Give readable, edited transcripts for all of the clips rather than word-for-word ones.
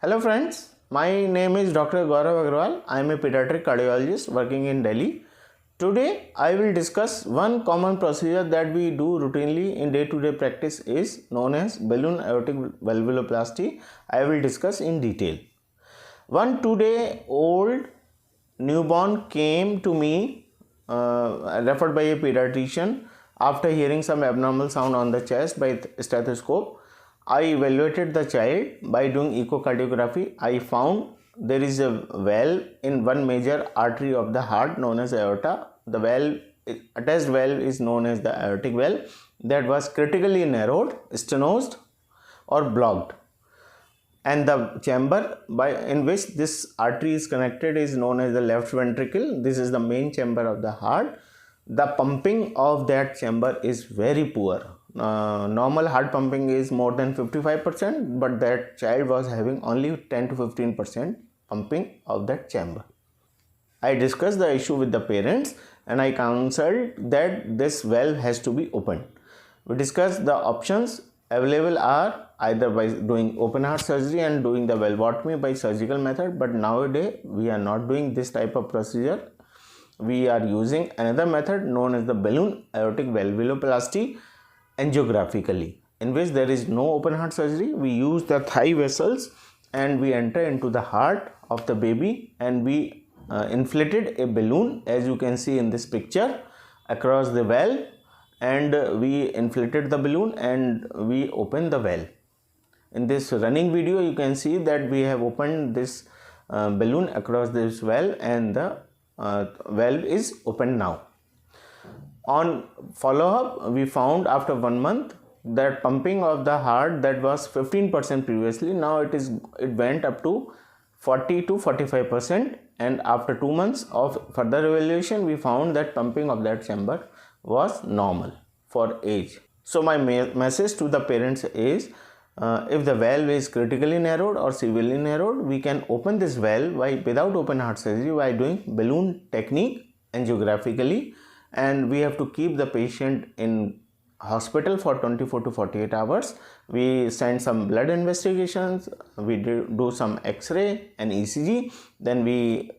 Hello friends, my name is Dr. Gaurav Agrawal. I am a pediatric cardiologist working in Delhi. Today I will discuss one common procedure that we do routinely in day-to-day practice is known as balloon aortic valvuloplasty. I will discuss in detail. One 2-day-old newborn came to me referred by a pediatrician after hearing some abnormal sound on the chest by stethoscope. I evaluated the child by doing echocardiography. I found there is a valve in one major artery of the heart known as aorta. The valve, attached valve is known as the aortic valve, that was critically narrowed, stenosed or blocked. And the chamber in which this artery is connected is known as the left ventricle. This is the main chamber of the heart. The pumping of that chamber is very poor. Normal heart pumping is more than 55%, but that child was having only 10 to 15% pumping of that chamber. I discussed the issue with the parents and I counseled that this valve has to be opened. We discussed the options available are either by doing open heart surgery and doing the valvotomy by surgical method, but nowadays we are not doing this type of procedure. We are using another method known as the balloon aortic valvuloplasty angiographically, in which there is no open heart surgery. We use the thigh vessels and we enter into the heart of the baby and we inflated a balloon, as you can see in this picture, across the valve, and we inflated the balloon and we opened the valve. In this running video you can see that we have opened this balloon across this valve and the valve is open now. On follow-up, we found after 1 month that pumping of the heart that was 15% previously, now it went up to 40 to 45%, and after 2 months of further evaluation we found that pumping of that chamber was normal for age. So my message to the parents is if the valve is critically narrowed or severely narrowed, we can open this valve without open heart surgery by doing balloon technique angiographically, and we have to keep the patient in hospital for 24 to 48 hours. We send some blood investigations, we do some X-ray and ECG, then we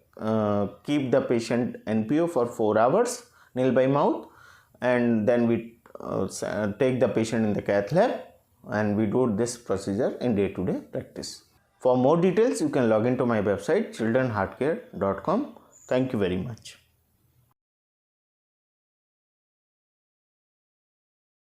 keep the patient NPO for 4 hours, nil by mouth, and then we take the patient in the cath lab and we do this procedure in day-to-day practice. For more details, you can log into my website childrenheartcare.com. Thank you very much.